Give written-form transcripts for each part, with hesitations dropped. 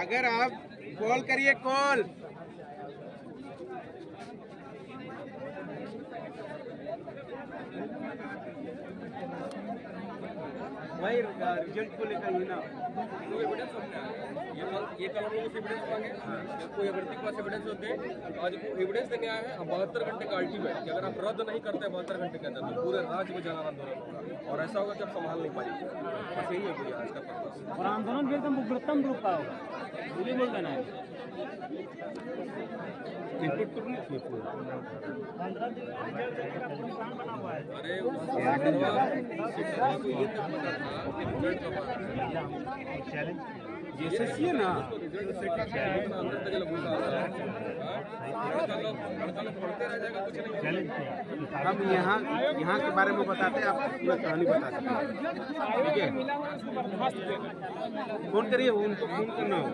अगर आप कॉल करिए कॉल। वही रिजल्ट को लेकर ही ना ये कल हम लोगों से एविडेंस मांगे, कोई अभ्यर्थी के पास एविडेंस होते हैं। आज एविडेंस देने आया है 72 घंटे का अल्टीमेट कि अगर आप रद्द नहीं करते 72 घंटे के अंदर तो पूरे राज्य में जन आंदोलन होगा, और ऐसा होगा कि आप संभाल नहीं पाएंगे। बस यही है पूरी आज का पर्पस। और आंदोलन भी एकदम उग्रतम रूप का होगा, बोली बोल देना है। अरे जैसे है ना हम यहाँ के बारे में बताते हैं, आपको पूरा कहानी बताते हैं। ठीक है, फोन करिए, उनको फोन करना हो।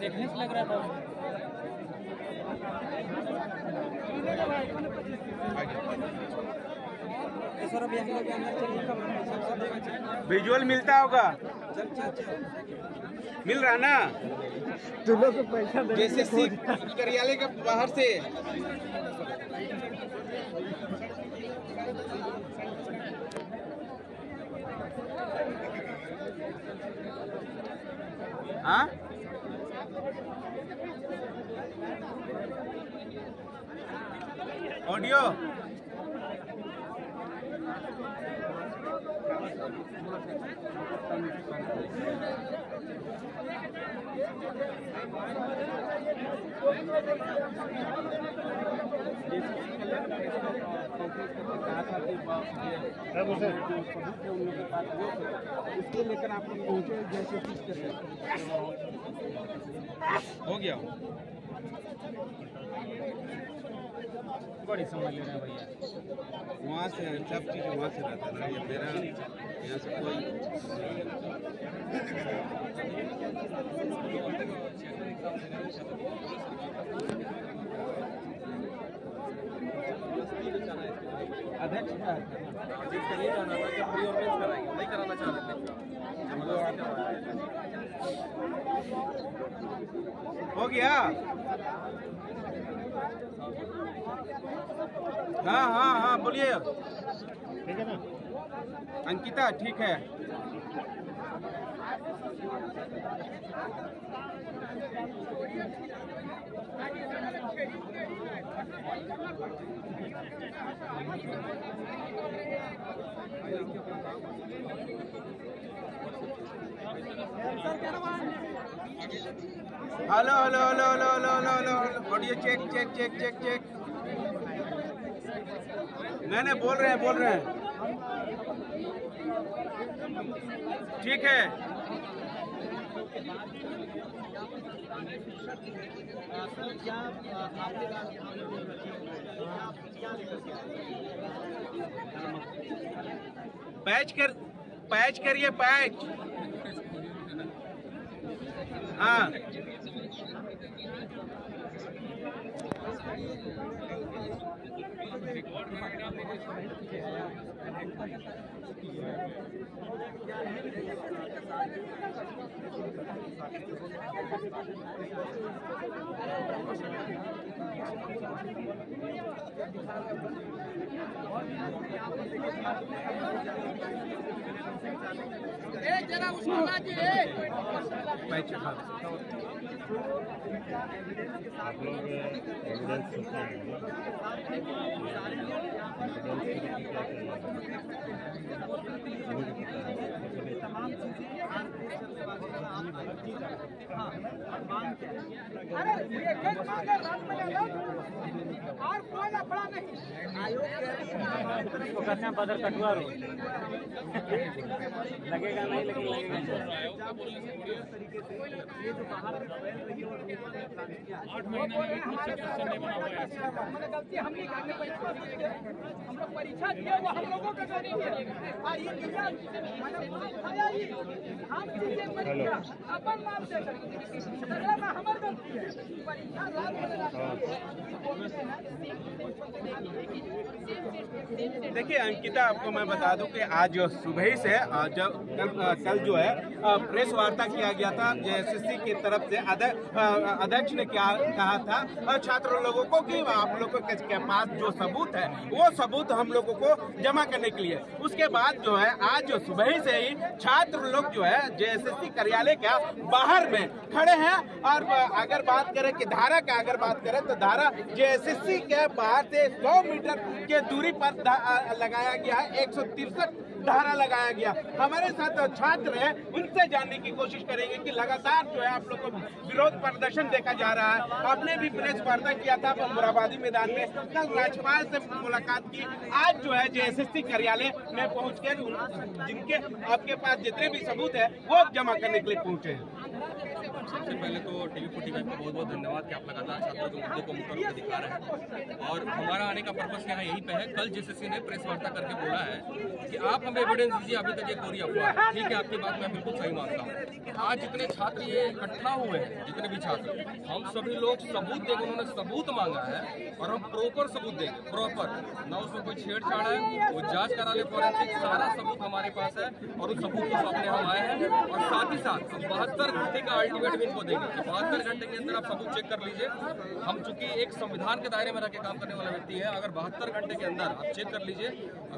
देखने से लग रहा था सर, अभी हम लोग के अंदर चलिए, विजुअल मिलता होगा, मिल रहा ना तुम लोग को पैसा जैसे कार्यालय के बाहर से। हाँ ऑडियो इसको लेकर आप लोग पहुँचे जैसे हो गया। बड़ी समझ ले रहे हैं भैया, वहाँ से सब चीज़ वहाँ से रहता है ना, ये मेरा यहाँ से कोई अध्यक्ष नहीं जाना था कि फ्री ऑर्गेनाइज कराएंगे, नहीं कराना चाह रहे थे। हो गया। हाँ हाँ हाँ बोलिए। ठीक है ना अंकिता, ठीक है। Hello hello hello hello hello hello hello audio check check check check check. नहीं बोल रहे हैं ठीक है। पैच करिए पैच। हाँ जरा उसको पैच। आप लोग एविडेंस और कोई लफड़ा नहीं। आयोग करना बदर कटुआ रो लगेगा नहीं, लेकिन लगेगा। ये जो बाहर गलती हम लोग परीक्षा दिए, वो हम लोगों का गलती है। और ये हम चीजें परीक्षा अपन नाम से हमारी गलती है। परीक्षा देखिए अंकिता, आपको मैं बता दूं कि आज सुबह से कल जो है प्रेस वार्ता किया गया था जेएसएससी की तरफ से। अध्यक्ष ने क्या कहा था छात्र लोगों को कि आप लोगों के पास जो सबूत है वो सबूत हम लोगों को जमा करने के लिए। उसके बाद जो है आज सुबह से ही छात्र लोग जो है जेएसएससी कार्यालय के बाहर में खड़े हैं। और अगर बात करें कि धारा का अगर बात करें तो धारा जेएसएससी के बाहर से 100 मीटर के दूरी पर लगाया गया है। 163 धारा लगाया गया। हमारे साथ छात्र हैं, उनसे जानने की कोशिश करेंगे कि लगातार जो है आप लोग को विरोध प्रदर्शन देखा जा रहा है। आपने भी प्रेस वार्ता किया था मोराबादी मैदान में, कल राज्यपाल से मुलाकात की, आज जो है जेएसएससी कार्यालय में पहुंच कर जिनके आपके पास जितने भी सबूत है वो जमा करने के लिए पहुंचे हैं। सबसे पहले तो TV45 का बहुत बहुत धन्यवाद कि आप लगातार छात्रों के मुद्दे को मुख्य रूप से दिखा रहे हैं। और हमारा आने का पर्पस यहाँ यही पे है। कल जेएसएससी ने प्रेस वार्ता करके बोला है कि आप हमें एविडेंस दीजिए, अभी तक ये पूरी अफवाह है। ठीक है, आपकी बात मैं बिल्कुल सही मानता हूँ। आज जितने छात्र ये इकट्ठा हुए हैं, जितने भी छात्र, हम सभी लोग सबूत देंगे। उन्होंने सबूत मांगा है और हम प्रॉपर सबूत देंगे, प्रॉपर, ना उसमें कोई छेड़छाड़ है। वो जांच करा ले फॉरेंसिक, सारा सबूत हमारे पास है और उस सबूत को सौंपने हम आए हैं। और साथ ही साथ 72 घंटे का अल्टीमेट भी इनको देंगे कि 72 घंटे के अंदर आप सबूत चेक कर लीजिए। हम चूंकि एक संविधान के दायरे में रह के काम करने वाला व्यक्ति है, अगर 72 घंटे के अंदर आप चेक कर लीजिए।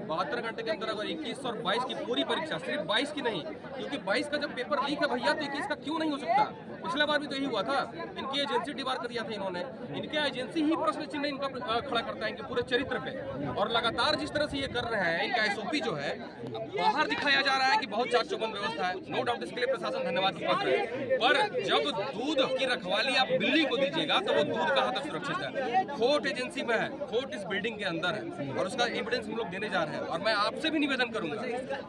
72 घंटे के अंदर अगर 21 और 22 की पूरी परीक्षा, सिर्फ 22 की नहीं, क्योंकि 22 का जब पेपर लीक है भैया तो 21 का क्यों नहीं हो सकता? पिछला बार भी तो यही हुआ था। इनकी एजेंसी डिबार कर दिया था इन्होंने। इनके एजेंसी ही प्रश्न चिन्ह इनका खड़ा करता है इनके पूरे चरित्र पे। और लगातार जिस तरह से ये कर रहे हैं, इनका एसओपी जो है बाहर दिखाया जा रहा है कि बहुत चाक चौबंद व्यवस्था है। नो डाउट, इसके लिए प्रशासन धन्यवाद की पात्र है। पर जब दूध की रखवाली आप बिल्ली को दीजिएगा तो वो दूध कहाँ तक सुरक्षित है? कोर्ट एजेंसी में है, कोर्ट इस बिल्डिंग के अंदर है और उसका एविडेंस हम लोग देने जा रहे हैं। और मैं आपसे भी निवेदन करूंगा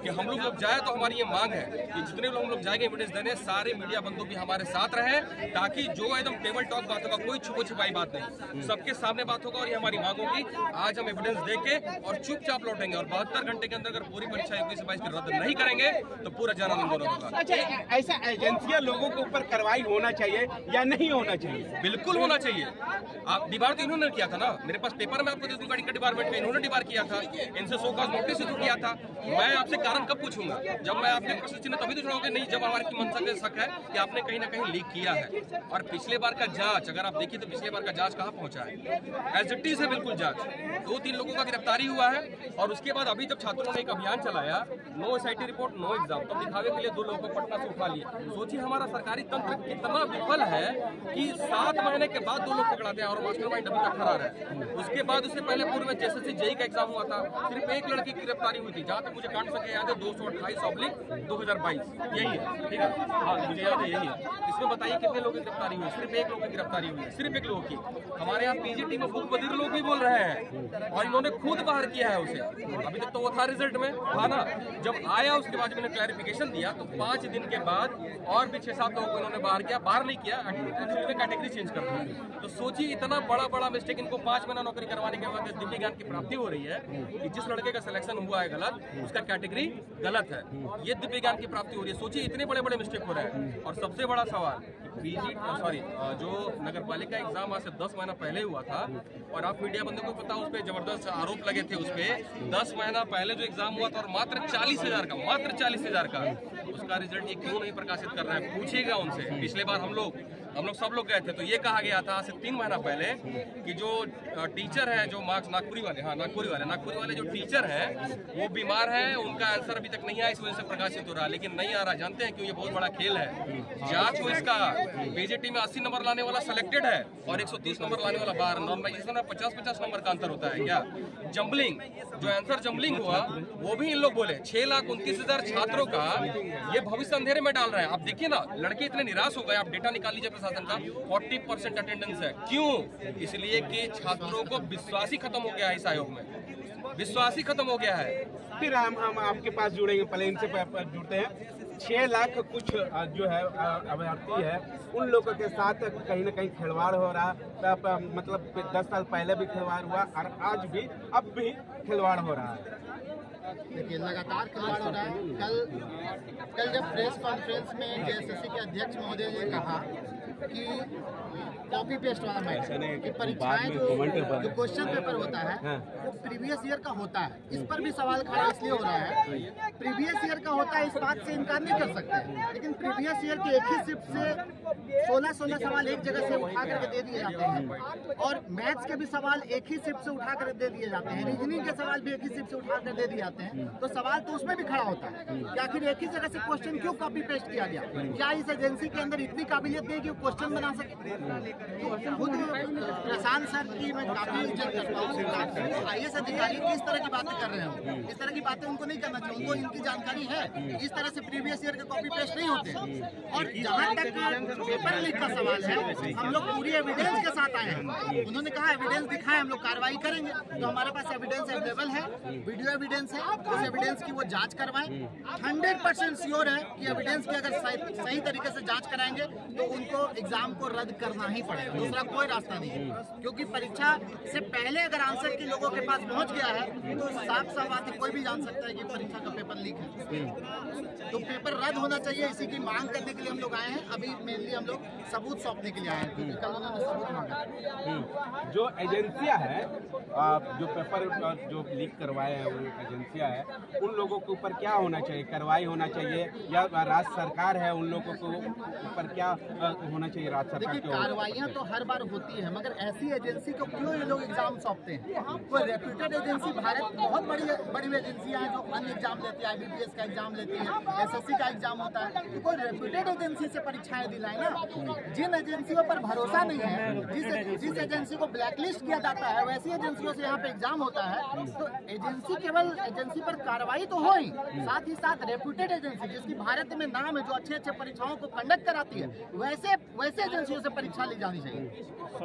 कि हम लोग जब जाए तो हमारी ये मांग है कि जितने लोग हम लोग जाएंगे एविडेंस देने, सारे मीडिया बंधु भी हमारे साथ रहे, ताकि जो एकदम टेबल टॉक बात होगा, कोई छुपो छिपाई बात नहीं, सबके सामने बात होगा। और ये हमारी मांग होगी। आज हम एविडेंस देके और चुपचाप लौटेंगे। और 72 घंटे के अंदर अगर पूरी परीक्षा 21 से 22 की रद्द नहीं करेंगे तो पूरा जन आंदोलन होगा। अच्छा, ऐसा एजेंसियां लोगों के ऊपर कार्रवाई होना चाहिए या नहीं होना चाहिए? बिल्कुल होना चाहिए। आप डिबार तो इन्होंने किया था ना, मेरे पास पेपर में आपको दे दूंगा, इनका डिपार्टमेंट का इन्होंने डिबार किया था, इनसे सो कॉज नोटिस इशू किया था। मैं आपसे कारण कब पूछूंगा? जब मैं आपके प्रश्न चिन्ह तभी तो छुड़ाओगे नहीं, जब हमारे की मंशा का शक है कि आपने कहीं ना कहीं लीक किया है। और पिछले बार का जांच अगर आप देखिए तो पिछले बार का जांच कहाँ पहुंचा है? एज इट इज है बिल्कुल जांच। 2-3 लोगों का गिरफ्तारी हुआ है। और उसके बाद अभी जब छात्रों ने एक अभियान चलाया, no SIT report no exam, तो दिखावे के लिए 2 लोगों को पटना से उठा लिए। सोचिए हमारा सरकारी तंत्र कितना विफल है कि 7 महीने के बाद 2 लोग पकड़ाते हैं और मास्टरमाइंड अभी तक फरार है। उसके बाद उससे पहले पूर्व में जेएसएससी जेईई का एग्जाम हुआ था, सिर्फ एक लड़की की गिरफ्तारी हुई थी, जहां तक मुझे कांड संख्या याद है 228/2022, यही है। ठीक है, हाँ मुझे याद है, यही है। इसमें बताइए कितने लोगों की गिरफ्तारी हुई? सिर्फ एक लोगों की गिरफ्तारी हुई, सिर्फ एक लोगों की। हमारे यहाँ पीजीटी में खूब बधिर लोग भी बोल रहे हैं और इन्होंने खुद बाहर किया है उसे। अभी तक तो वो था रिजल्ट में, था ना। जब आया उसके बाद मैंने क्लैरिफिकेशन दिया तो 5 दिन के बाद और भी 6-7 लोगों को इन्होंने बाहर किया। बाहर नहीं किया, कैटेगरी चेंज कर दी। तो सोचिए इतना बड़ा मिस्टेक, इनको 5 महीना नौकरी करवाने के बाद दिव्य ज्ञान की प्राप्ति हो रही है कि जिस लड़के का सिलेक्शन हुआ है गलत, उसका कैटेगरी गलत है, ये दिव्य ज्ञान की प्राप्ति हो रही है। सोचिए इतने बड़े मिस्टेक हो रहे हैं। और सबसे बड़ा सवाल, जो नगर पालिका एग्जाम आज से 10 महीना पहले हुआ था और आप मीडिया बंदों को पता, उस पर जबरदस्त आरोप लगे थे। उस पर 10 महीना पहले जो एग्जाम हुआ था और मात्र 40,000 का उसका रिजल्ट ये क्यों नहीं प्रकाशित कर रहा है? पूछिएगा उनसे। पिछले बार हम लोग सब लोग गए थे तो ये कहा गया था आज से 3 महीना पहले कि जो टीचर है, जो मार्क्स नागपुरी वाले जो टीचर हैं वो बीमार हैं, उनका आंसर अभी तक नहीं आया, इस वजह से प्रकाशित हो रहा है। लेकिन नहीं आ रहा, जानते हैं क्यों? ये बहुत बड़ा खेल है। जांच को इसका पीजीटी में 80 नंबर लाने वाला सिलेक्टेड है और 130 नंबर लाने वाला बाहर। नॉर्मलाइजेशन में 50-50 नंबर का अंतर होता है क्या? जम्बलिंग, जो आंसर जम्बलिंग हुआ वो भी इन लोग बोले 6,29,000 छात्रों का ये भविष्य अंधेरे में डाल रहे हैं। आप देखिए ना, लड़के इतने निराश हो गए। आप डेटा निकाल लीजिए प्रशासन का, 40% अटेंडेंस है। क्यों? इसलिए कि छात्रों को विश्वास ही खत्म हो गया है, इस आयोग में विश्वास ही खत्म हो गया है। फिर हम आपके पास जुड़ेंगे, पहले इनसे जुड़ते हैं। 6 लाख कुछ जो है अभ्यर्थी है, उन लोगों के साथ कहीं ना कहीं खिलवाड़ हो रहा है। मतलब 10 साल पहले भी खिलवाड़ हुआ और आज भी, अब भी खिलवाड़ हो रहा है। देखिए लगातार खिलवाड़ हो रहा है। कल जब प्रेस कॉन्फ्रेंस में जेएसएससी के अध्यक्ष महोदय ने कहा कि कॉपी पेस्ट वाला मैटर कि परीक्षाएं जो क्वेश्चन पेपर होता है वो प्रीवियस ईयर का होता है। इस पर भी सवाल खड़ा इसलिए हो रहा है, प्रीवियस ईयर का होता है इस बात से इनकार नहीं कर सकते, लेकिन प्रीवियस ईयर के एक ही शिफ्ट से 16 सवाल एक जगह से उठा करके दे दिए जाते हैं, और मैथ्स के भी सवाल एक ही शिफ्ट से उठा कर दे दिए जाते हैं, रीजनिंग के सवाल भी एक ही शिफ्ट से उठा कर दे दिए जाते हैं। तो सवाल तो उसमें भी खड़ा होता है कि आखिर एक ही जगह से क्वेश्चन क्यों कॉपी पेस्ट किया गया? क्या इस एजेंसी के अंदर इतनी काबिलियत नहीं कि वो क्वेश्चन बना सके? तो खुद प्रशांत सर की मैं काफी इज्जत करता हूँ। IAS अधिकारी किस तरह की बातें कर रहे हैं, इस तरह की बातें उनको नहीं करना चाहिए। उनको इनकी जानकारी है, इस तरह से प्रीवियस ईयर के कॉपी पेस्ट नहीं होते। और जहाँ तक पेपर लीक का सवाल है, हम लोग पूरी एविडेंस के साथ आए हैं। उन्होंने कहा एविडेंस दिखाएं, हम लोग कार्रवाई करेंगे। तो हमारे पास एविडेंस अवेलेबल है, वीडियो एविडेंस है, उस एविडेंस की वो जांच करवाएं। 100% श्योर है कि एविडेंस की अगर सही तरीके से जांच कराएंगे तो उनको एग्जाम को रद्द करना ही पड़ेगा, दूसरा कोई रास्ता नहीं है। क्योंकि परीक्षा से पहले अगर आंसर की लोगों के पास पहुंच गया है तो साफ बात है, कोई भी जान सकता है कि परीक्षा का पेपर लीक है। तो पेपर रद्द होना चाहिए, इसी की मांग करने के लिए हम लोग आए हैं। अभी मेनली हम लोग सबूत सौंपने के लिए आए हैं, क्योंकि कल उन्होंने सबूत मांगा। जो एजेंसियां है, जो पेपर जो लीक करवाए हैं वो एजेंसियां है, उन लोगों के ऊपर क्या होना चाहिए? कार्रवाई होना चाहिए या राज्य सरकार है उन लोगों को ऊपर क्या होना चाहिए? राज्य सरकार देखिए, कार्रवाइयां तो हर बार होती है, मगर ऐसी एजेंसी को क्यों ये लोग एग्जाम सौंपते हैं? कोई रेप्यूटेड एजेंसी, भारत बहुत बड़ी एजेंसियां हैं जो अन्य एग्जाम लेती है, IBPS का एग्जाम लेती है, SSC का एग्जाम होता है। तो कोई रेप्यूटेड एजेंसी से परीक्षाएं दिलाए ना। जिन एजेंसियों पर भरोसा नहीं है, जिस एजेंसी को ब्लैकलिस्ट किया जाता है, वैसी एजेंसियों से यहाँ पे एग्जाम होता है। तो एजेंसी पर कार्रवाई तो हो ही, साथ ही साथ रेप्यूटेड एजेंसी जिसकी भारत में नाम है, जो अच्छे परीक्षाओं को कंडक्ट कराती है, वैसे एजेंसियों से परीक्षा ली जानी चाहिए।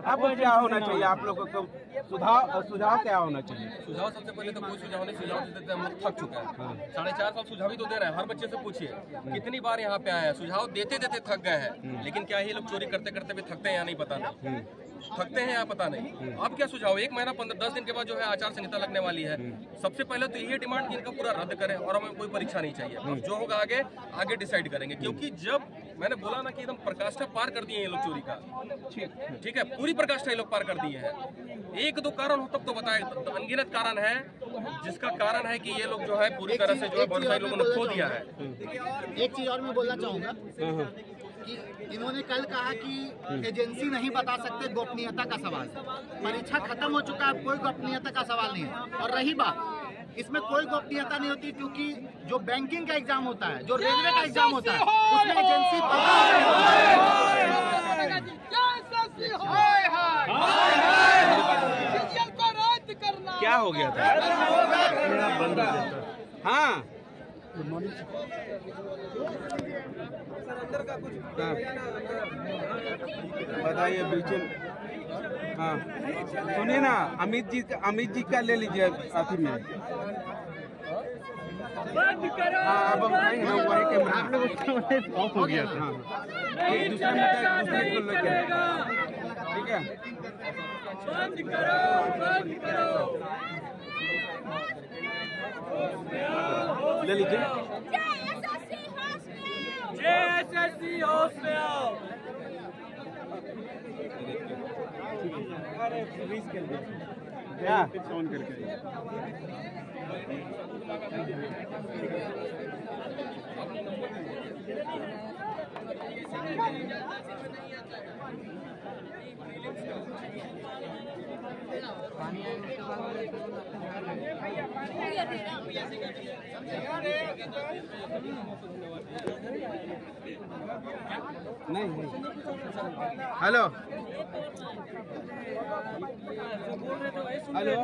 अब क्या होना चाहिए आप लोगों को? सुझाव क्या होना चाहिए? सुझाव सबसे पहले तो कोई सुझाव नहीं, सुझाव देते हम लोग थक चुके हैं। 4.5 साल सुझाव ही तो दे रहे हैं। हर बच्चे से पूछिए कितनी बार यहाँ पे आया है, सुझाव देते देते थक गए हैं। लेकिन क्या ये लोग चोरी करते करते भी थकते हैं या नहीं पता नहीं, थकते हैं या पता नहीं। अब क्या सुझाव? 1 महीना 10 दिन के बाद जो है आचार संहिता लगने वाली है। सबसे पहले तो यही डिमांड कि इनका पूरा रद्द करें और हमें कोई परीक्षा नहीं चाहिए। अब जो होगा आगे डिसाइड करेंगे, क्योंकि जब मैंने बोला ना कि एकदम प्रकाष्ठा पार कर दिए ये लोग चोरी का, ठीक है, पूरी प्रकाष्ठा ये लोग पार कर दिए हैं। 1-2 कारण हो तब तो बताए, अनगिनत कारण है, जिसका कारण है कि ये लोग जो है पूरी तरह से जो है बहुत सारे लोगों ने खो दिया है। एक चीज और मैं बोलना चाहूंगा कि इन्होंने कल कहा कि एजेंसी नहीं बता सकते, गोपनीयता का सवाल। परीक्षा खत्म हो चुका है, कोई गोपनीयता का सवाल नहीं है। और रही बात, इसमें कोई गोपनीयता नहीं होती, क्योंकि जो बैंकिंग का एग्जाम होता है, जो रेलवे का एग्जाम होता है, उसमें एजेंसी क्या हो गया था? हाँ, बताइए बिल्कुल। हाँ, सुनिए ना, अमित जी का ले लीजिए साथी में। हाँ, अब हम आएंगे, वही कैमरा ऑफ हो गया था। हाँ, एक दूसरे को लेके, ठीक है। बंद करो। ले लीजिए। JSSC हाउस में आओ। अरे प्लीज कर दे क्या फोन करके। नहीं, हेलो हेलो,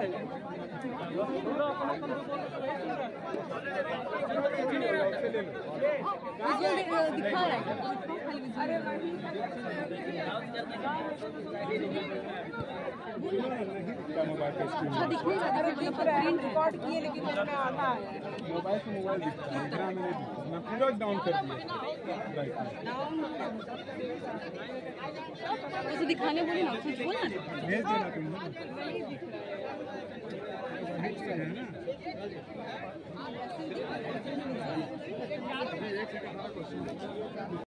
दिखा रहा प्रिंट रिकॉर्ड किए, लेकिन उसमें आता है मोबाइल से मोबाइल दिखता है। मैं पूरा डाउन कर दिया। उसे दिखाने बोले ना, कुछ बोला भेज देना तुम ना।